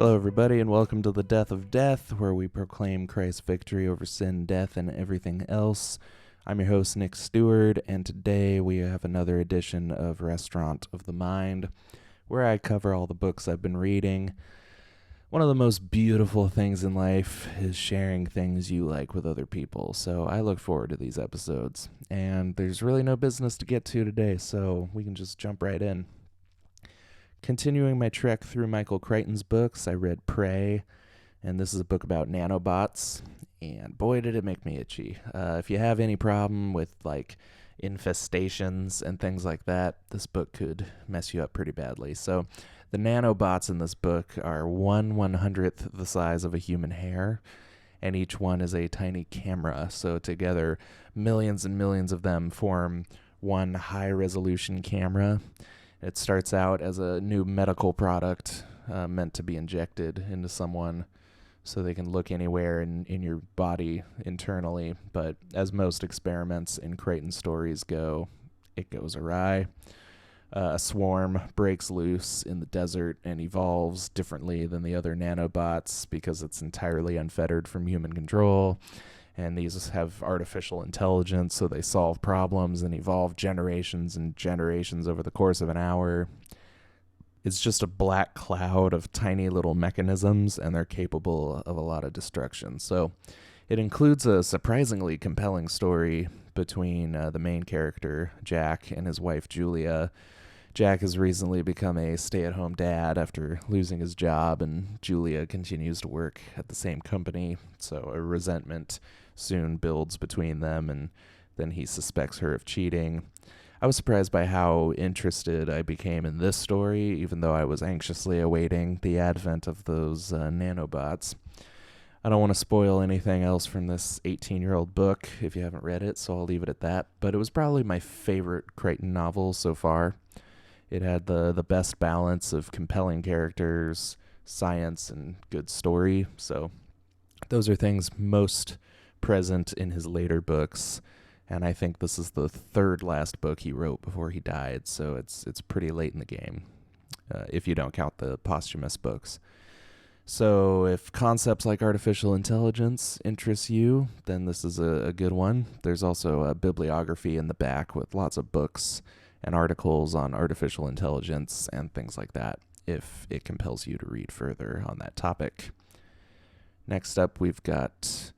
Hello, everybody, and welcome to the Death of Death, where we proclaim Christ's victory over sin, death, and everything else. I'm your host, Nick Stewart, and today we have another edition of Restaurant of the Mind, where I cover all the books I've been reading. One of the most beautiful things in life is sharing things you like with other people, so I look forward to these episodes. And there's really no business to get to today, so we can just jump right in. Continuing my trek through Michael Crichton's books, I read Prey, and this is a book about nanobots, and boy, did it make me itchy. If you have any problem with, infestations and things like that, this book could mess you up pretty badly. So the nanobots in this book are 1/100th the size of a human hair, and each one is a tiny camera, so together millions and millions of them form one high-resolution camera. It starts out as a new medical product meant to be injected into someone so they can look anywhere in your body internally. But as most experiments in Crichton stories go, it goes awry. A swarm breaks loose in the desert and evolves differently than the other nanobots because it's entirely unfettered from human control. And these have artificial intelligence, so they solve problems and evolve generations and generations over the course of an hour. It's just a black cloud of tiny little mechanisms, and they're capable of a lot of destruction. So it includes a surprisingly compelling story between the main character, Jack, and his wife, Julia. Jack has recently become a stay-at-home dad after losing his job, and Julia continues to work at the same company, so a resentment soon builds between them, and then he suspects her of cheating. I was surprised by how interested I became in this story, even though I was anxiously awaiting the advent of those nanobots. I don't want to spoil anything else from this 18-year-old book if you haven't read it, so I'll leave it at that. But it was probably my favorite Crichton novel so far. It had the best balance of compelling characters, science, and good story. So those are things most present in his later books. And I think this is the third last book he wrote before he died. So it's pretty late in the game, if you don't count the posthumous books. So if concepts like artificial intelligence interest you, then this is a good one. There's also a bibliography in the back with lots of books and articles on artificial intelligence and things like that, if it compels you to read further on that topic. Next up, we've got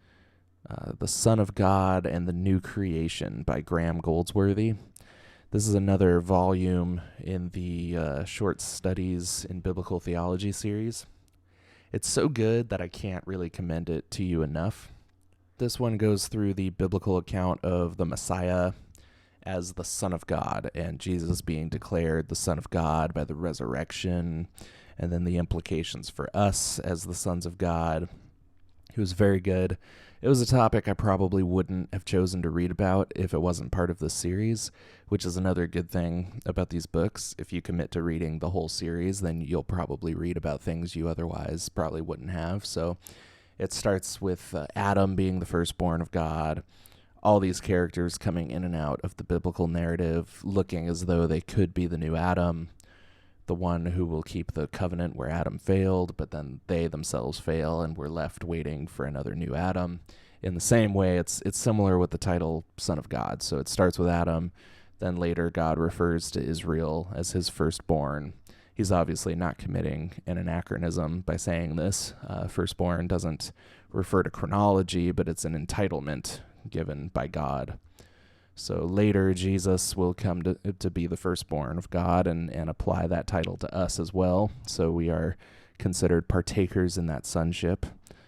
The Son of God and the New Creation by Graham Goldsworthy. This is another volume in the Short Studies in Biblical Theology series. It's so good that I can't really commend it to you enough. This one goes through the biblical account of the Messiah as the Son of God, and Jesus being declared the Son of God by the resurrection, and then the implications for us as the sons of God. It was very good. It was a topic I probably wouldn't have chosen to read about if it wasn't part of this series, which is another good thing about these books. If you commit to reading the whole series, then you'll probably read about things you otherwise probably wouldn't have. So it starts with Adam being the firstborn of God, all these characters coming in and out of the biblical narrative, looking as though they could be the new Adam, the one who will keep the covenant where Adam failed, but then they themselves fail, and we're left waiting for another new Adam. In the same way, it's similar with the title Son of God. So it starts with Adam, then later God refers to Israel as his firstborn. He's obviously not committing an anachronism by saying this. Firstborn doesn't refer to chronology, but it's an entitlement given by God. So later, Jesus will come to be the firstborn of God and apply that title to us as well. So we are considered partakers in that sonship.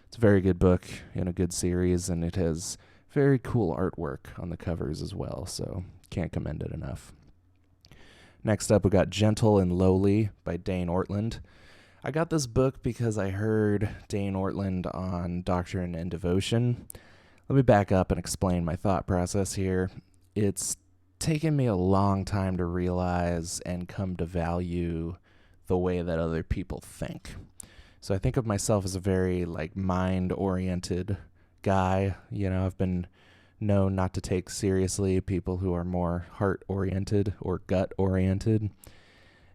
It's a very good book in a good series, and it has very cool artwork on the covers as well. So can't commend it enough. Next up, we got Gentle and Lowly by Dane Ortland. I got this book because I heard Dane Ortland on Doctrine and Devotion. Let me back up and explain my thought process here. It's taken me a long time to realize and come to value the way that other people think. So I think of myself as a very mind-oriented guy. I've been known not to take seriously people who are more heart-oriented or gut-oriented.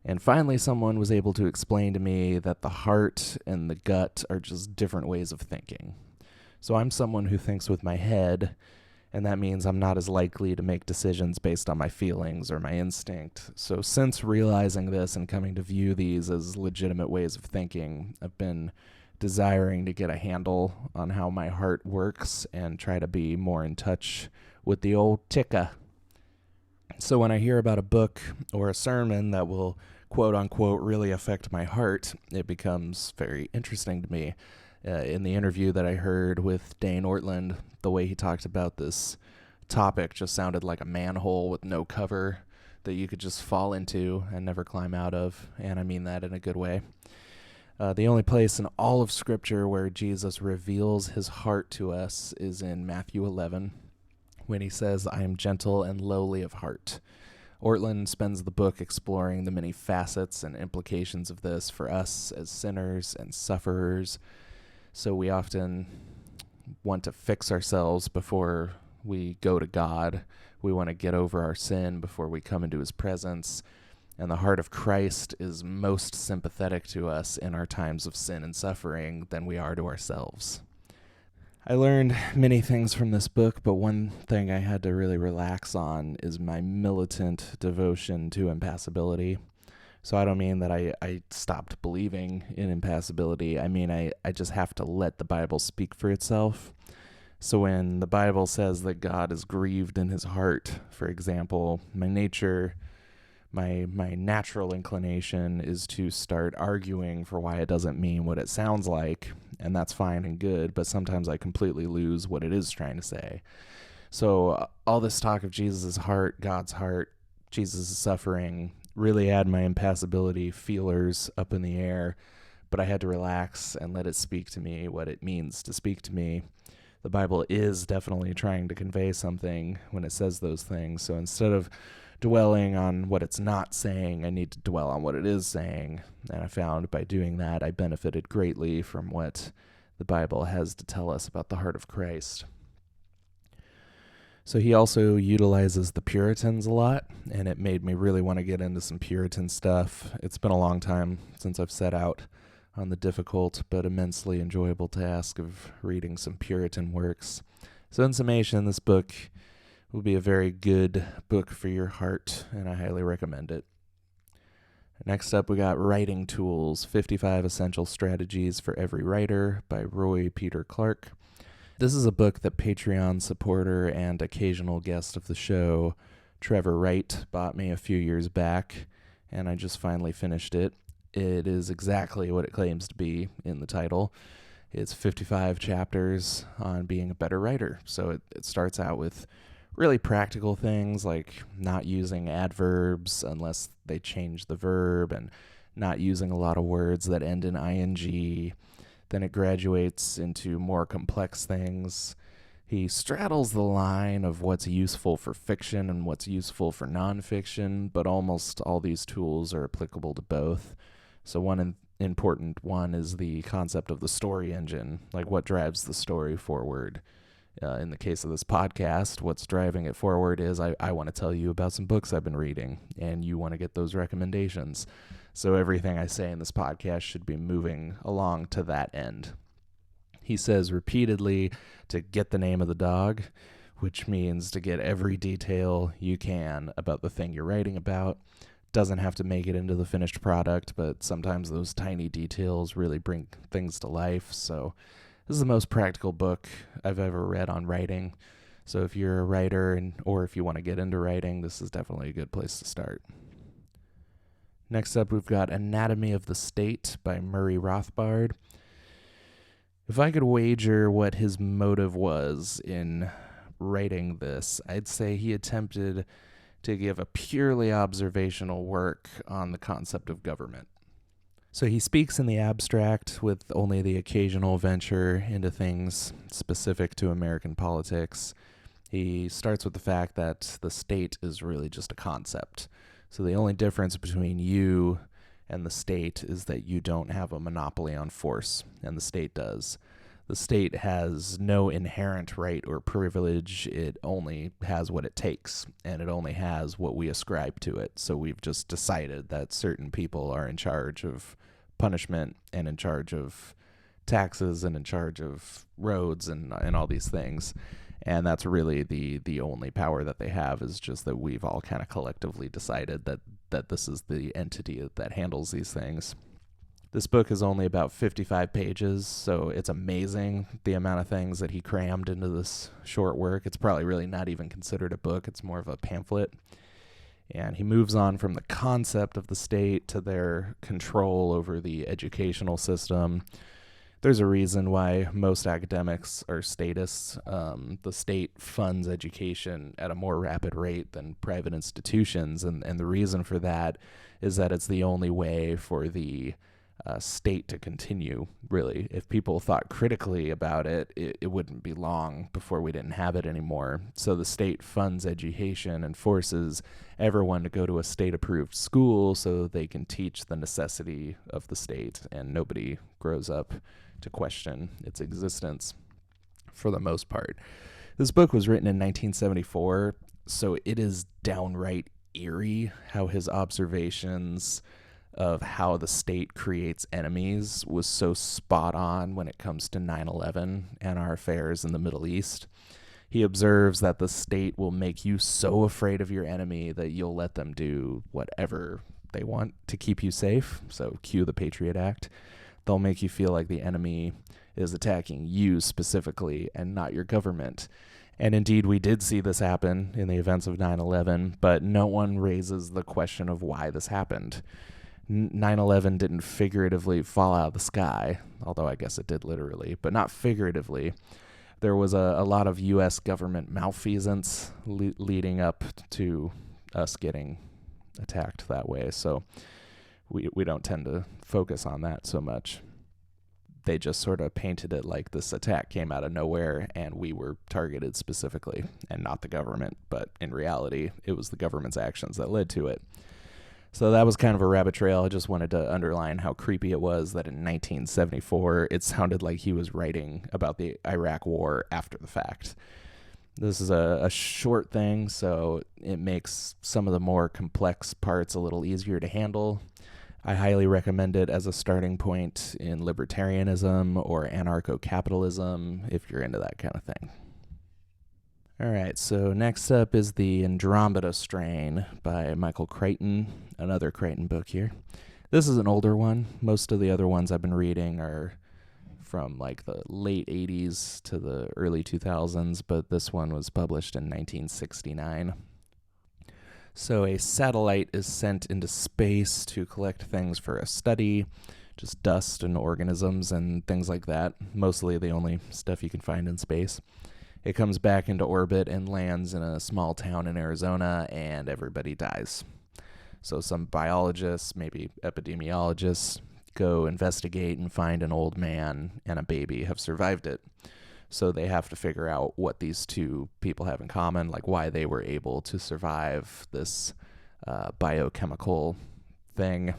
And finally, someone was able to explain to me that the heart and the gut are just different ways of thinking. So I'm someone who thinks with my head, and that means I'm not as likely to make decisions based on my feelings or my instinct. So since realizing this and coming to view these as legitimate ways of thinking, I've been desiring to get a handle on how my heart works and try to be more in touch with the old ticka. So when I hear about a book or a sermon that will quote unquote really affect my heart, it becomes very interesting to me. In the interview that I heard with Dane Ortland, the way he talked about this topic just sounded like a manhole with no cover that you could just fall into and never climb out of, and I mean that in a good way. The only place in all of Scripture where Jesus reveals his heart to us is in Matthew 11, when he says, "I am gentle and lowly of heart." Ortland spends the book exploring the many facets and implications of this for us as sinners and sufferers. So we often want to fix ourselves before we go to God. We want to get over our sin before we come into his presence. And the heart of Christ is most sympathetic to us in our times of sin and suffering than we are to ourselves. I learned many things from this book, but one thing I had to really relax on is my militant devotion to impassibility. So I don't mean that I stopped believing in impassibility. I mean, I just have to let the Bible speak for itself. So when the Bible says that God is grieved in his heart, for example, my natural inclination is to start arguing for why it doesn't mean what it sounds like, and that's fine and good, but sometimes I completely lose what it is trying to say. So all this talk of Jesus' heart, God's heart, Jesus' suffering, really had my impassibility feelers up in the air, but I had to relax and let it speak to me what it means to speak to me. The Bible is definitely trying to convey something when it says those things, so instead of dwelling on what it's not saying, I need to dwell on what it is saying, and I found by doing that I benefited greatly from what the Bible has to tell us about the heart of Christ. So he also utilizes the Puritans a lot, and it made me really want to get into some Puritan stuff. It's been a long time since I've set out on the difficult but immensely enjoyable task of reading some Puritan works. So in summation, this book will be a very good book for your heart, and I highly recommend it. Next up, we got Writing Tools, 55 Essential Strategies for Every Writer by Roy Peter Clark. This is a book that Patreon supporter and occasional guest of the show, Trevor Wright, bought me a few years back, and I just finally finished it. It is exactly what it claims to be in the title. It's 55 chapters on being a better writer. So it starts out with really practical things like not using adverbs unless they change the verb and not using a lot of words that end in ing. Then it graduates into more complex things. He straddles the line of what's useful for fiction and what's useful for nonfiction, but almost all these tools are applicable to both. So one important one is the concept of the story engine, like what drives the story forward. In the case of this podcast, what's driving it forward is I want to tell you about some books I've been reading, and you want to get those recommendations. So everything I say in this podcast should be moving along to that end. He says repeatedly to get the name of the dog, which means to get every detail you can about the thing you're writing about. Doesn't have to make it into the finished product, but sometimes those tiny details really bring things to life. So this is the most practical book I've ever read on writing. So if you're a writer or if you want to get into writing, this is definitely a good place to start. Next up, we've got Anatomy of the State by Murray Rothbard. If I could wager what his motive was in writing this, I'd say he attempted to give a purely observational work on the concept of government. So he speaks in the abstract with only the occasional venture into things specific to American politics. He starts with the fact that the state is really just a concept. So the only difference between you and the state is that you don't have a monopoly on force, and the state does. The state has no inherent right or privilege. It only has what it takes, and it only has what we ascribe to it. So we've just decided that certain people are in charge of punishment and in charge of taxes and in charge of roads and all these things. And that's really the only power that they have, is just that we've all kind of collectively decided that this is the entity that handles these things. This book is only about 55 pages, so it's amazing the amount of things that he crammed into this short work. It's probably really not even considered a book. It's more of a pamphlet. And he moves on from the concept of the state to their control over the educational system. There's a reason why most academics are statists. The state funds education at a more rapid rate than private institutions, and the reason for that is that it's the only way for the state to continue, really. If people thought critically about it, it wouldn't be long before we didn't have it anymore. So the state funds education and forces everyone to go to a state-approved school so they can teach the necessity of the state, and nobody grows up to question its existence for the most part. This book was written in 1974, so it is downright eerie how his observations of how the state creates enemies was so spot on when it comes to 9/11 and our affairs in the Middle East. He observes that the state will make you so afraid of your enemy that you'll let them do whatever they want to keep you safe. So cue the Patriot Act. They'll make you feel like the enemy is attacking you specifically and not your government. And indeed, we did see this happen in the events of 9/11, but no one raises the question of why this happened. 9/11 didn't figuratively fall out of the sky, although I guess it did literally, but not figuratively. There was a lot of U.S. government malfeasance leading up to us getting attacked that way, so we don't tend to focus on that so much. They just sort of painted it like this attack came out of nowhere and we were targeted specifically, and not the government, but in reality, it was the government's actions that led to it. So that was kind of a rabbit trail. I just wanted to underline how creepy it was that in 1974, it sounded like he was writing about the Iraq War after the fact. This is a short thing, so it makes some of the more complex parts a little easier to handle. I highly recommend it as a starting point in libertarianism or anarcho-capitalism if you're into that kind of thing. All right, so next up is The Andromeda Strain by Michael Crichton, another Crichton book here. This is an older one. Most of the other ones I've been reading are from like the late 80s to the early 2000s, but this one was published in 1969. So a satellite is sent into space to collect things for a study, just dust and organisms and things like that, mostly the only stuff you can find in space. It comes back into orbit and lands in a small town in Arizona, and everybody dies. So some biologists, maybe epidemiologists, go investigate and find an old man and a baby have survived it. So they have to figure out what these two people have in common, like why they were able to survive this biochemical thing,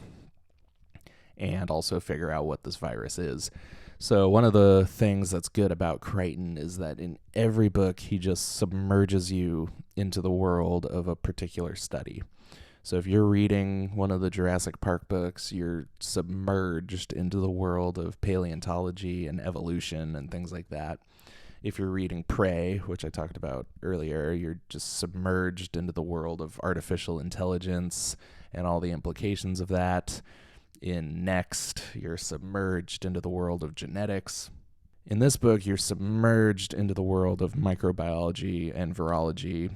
and also figure out what this virus is. So one of the things that's good about Crichton is that in every book, he just submerges you into the world of a particular study. So if you're reading one of the Jurassic Park books, you're submerged into the world of paleontology and evolution and things like that. If you're reading Prey, which I talked about earlier, you're just submerged into the world of artificial intelligence and all the implications of that. In Next, you're submerged into the world of genetics. In this book, you're submerged into the world of microbiology and virology.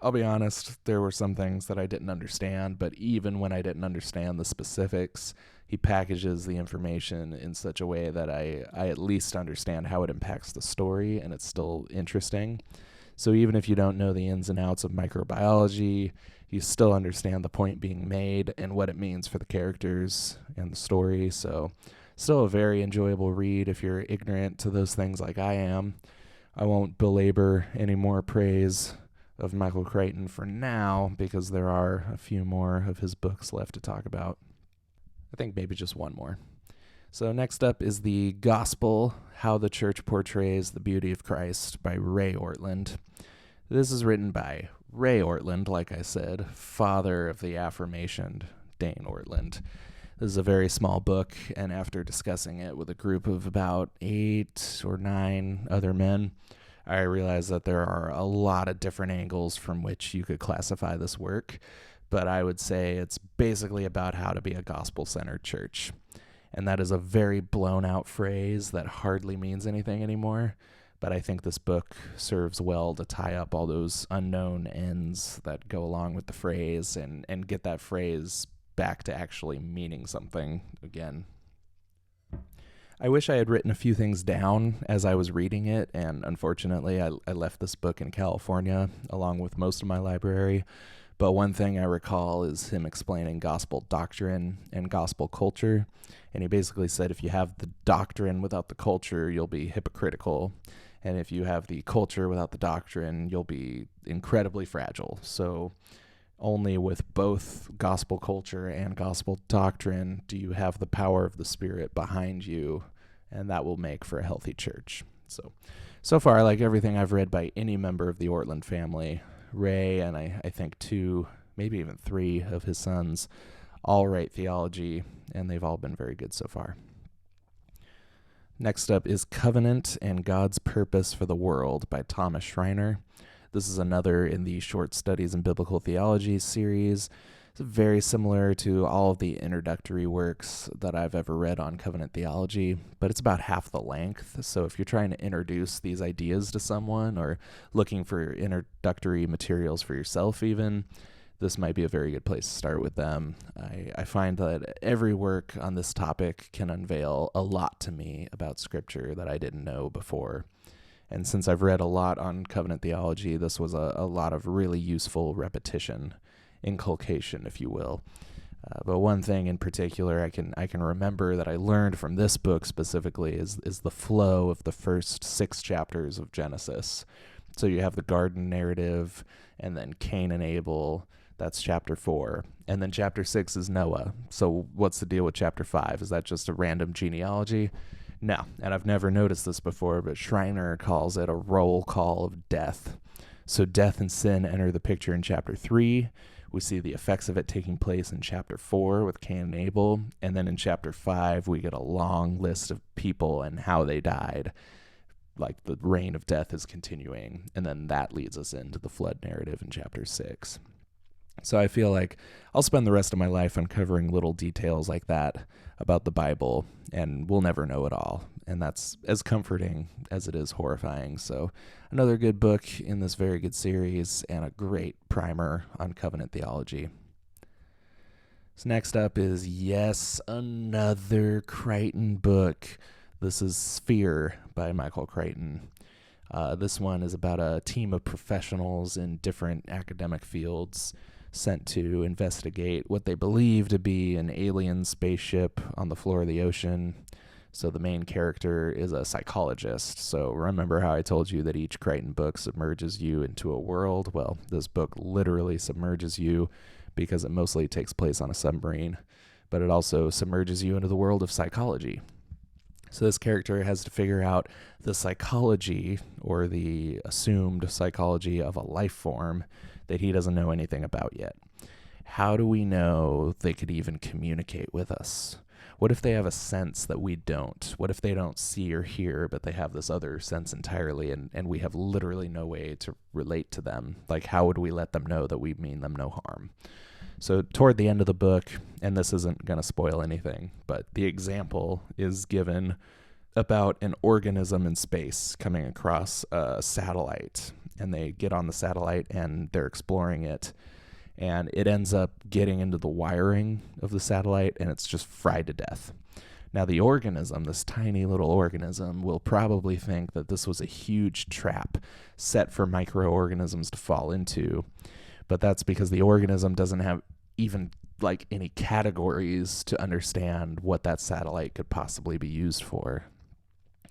I'll be honest, there were some things that I didn't understand, but even when I didn't understand the specifics, he packages the information in such a way that I at least understand how it impacts the story, and it's still interesting. So even if you don't know the ins and outs of microbiology, you still understand the point being made and what it means for the characters and the story. So still a very enjoyable read if you're ignorant to those things like I am. I won't belabor any more praise of Michael Crichton for now, because there are a few more of his books left to talk about. I think maybe just one more. So next up is The Gospel, How the Church Portrays the Beauty of Christ by Ray Ortlund. This is written by Ray Ortlund, like I said, father of the aforementioned Dane Ortlund. This is a very small book, and after discussing it with a group of about 8 or 9 other men, I realized that there are a lot of different angles from which you could classify this work, but I would say it's basically about how to be a gospel-centered church. And that is a very blown out phrase that hardly means anything anymore. But I think this book serves well to tie up all those unknown ends that go along with the phrase and get that phrase back to actually meaning something again. I wish I had written a few things down as I was reading it, and unfortunately I left this book in California along with most of my library. But one thing I recall is him explaining gospel doctrine and gospel culture. And he basically said if you have the doctrine without the culture, you'll be hypocritical. And if you have the culture without the doctrine, you'll be incredibly fragile. So only with both gospel culture and gospel doctrine do you have the power of the Spirit behind you, and that will make for a healthy church. So far, I like everything I've read by any member of the Ortlund family. Ray and I think 2, maybe even 3 of his sons all write theology, and they've all been very good so far. Next up is Covenant and God's Purpose for the World by Thomas Schreiner. This is another in the Short Studies in Biblical Theology series. It's very similar to all of the introductory works that I've ever read on covenant theology, but it's about half the length. So if you're trying to introduce these ideas to someone or looking for introductory materials for yourself even, this might be a very good place to start with them. I find that every work on this topic can unveil a lot to me about Scripture that I didn't know before. And since I've read a lot on covenant theology, this was a lot of really useful repetition, inculcation, if you will. But one thing in particular I can remember that I learned from this book specifically is the flow of the first 6 chapters of Genesis. So you have the garden narrative, and then Cain and Abel. That's chapter 4. And then chapter 6 is Noah. So what's the deal with chapter 5? Is that just a random genealogy? No. And I've never noticed this before, but Schreiner calls it a roll call of death. So death and sin enter the picture in chapter 3. We see the effects of it taking place in chapter 4 with Cain and Abel. And then in chapter 5, we get a long list of people and how they died. Like the reign of death is continuing. And then that leads us into the flood narrative in chapter 6. So I feel like I'll spend the rest of my life uncovering little details like that about the Bible, and we'll never know it all. And that's as comforting as it is horrifying. So another good book in this very good series and a great primer on covenant theology. So next up is, yes, another Crichton book. This is Sphere by Michael Crichton. This one is about a team of professionals in different academic fields sent to investigate what they believe to be an alien spaceship on the floor of the ocean. So the main character is a psychologist. So remember how I told you that each Crichton book submerges you into a world? Well, this book literally submerges you because it mostly takes place on a submarine, but it also submerges you into the world of psychology. So this character has to figure out the psychology or the assumed psychology of a life form that he doesn't know anything about yet. How do we know they could even communicate with us? What if they have a sense that we don't? What if they don't see or hear, but they have this other sense entirely, and we have literally no way to relate to them? Like, how would we let them know that we mean them no harm? So toward the end of the book, and this isn't going to spoil anything, but the example is given about an organism in space coming across a satellite. And they get on the satellite and they're exploring it. And it ends up getting into the wiring of the satellite, and it's just fried to death. Now, the organism, this tiny little organism, will probably think that this was a huge trap set for microorganisms to fall into. But that's because the organism doesn't have even like any categories to understand what that satellite could possibly be used for.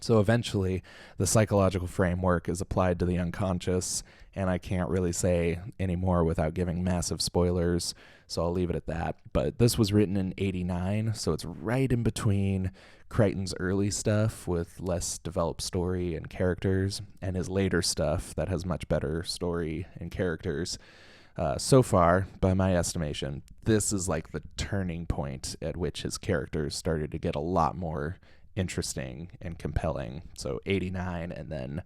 So eventually, the psychological framework is applied to the unconscious, and I can't really say any more without giving massive spoilers, so I'll leave it at that. But this was written in 89, so it's right in between Crichton's early stuff with less developed story and characters, and his later stuff that has much better story and characters. So far, by my estimation, this is like the turning point at which his characters started to get a lot more interesting and compelling. So 89, and then,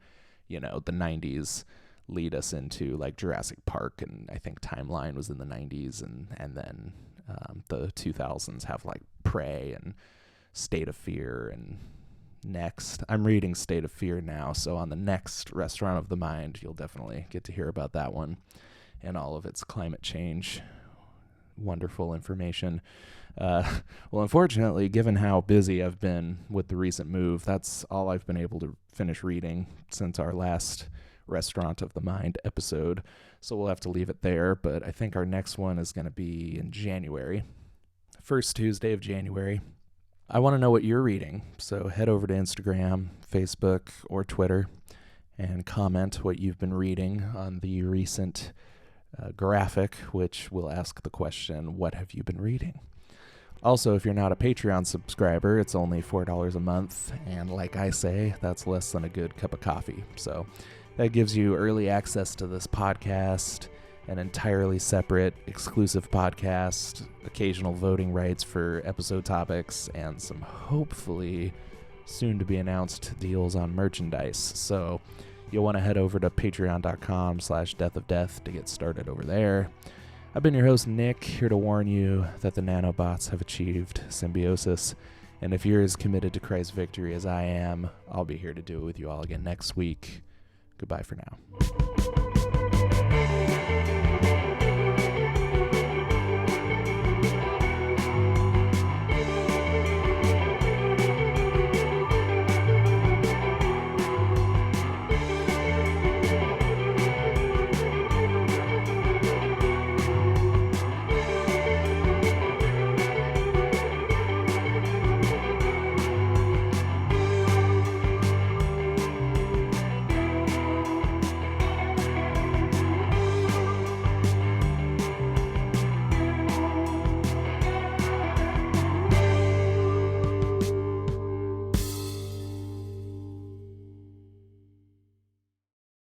the 90s lead us into like Jurassic Park, and I think Timeline was in the 90s, and then the 2000s have like Prey and State of Fear. And next, I'm reading State of Fear now, so on the next Restaurant of the Mind, you'll definitely get to hear about that one and all of its climate change wonderful information. Well, unfortunately, given how busy I've been with the recent move, that's all I've been able to finish reading since our last Restaurant of the Mind episode, so we'll have to leave it there, but I think our next one is going to be in January, first Tuesday of January. I want to know what you're reading, so head over to Instagram, Facebook, or Twitter and comment what you've been reading on the recent graphic, which will ask the question, what have you been reading? Also, if you're not a Patreon subscriber, it's only $4 a month, and like I say, that's less than a good cup of coffee. So that gives you early access to this podcast, an entirely separate, exclusive podcast, occasional voting rights for episode topics, and some hopefully soon-to-be-announced deals on merchandise. So you'll want to head over to patreon.com/deathofdeath to get started over there. I've been your host, Nick, here to warn you that the nanobots have achieved symbiosis, and if you're as committed to Christ's victory as I am, I'll be here to do it with you all again next week. Goodbye for now.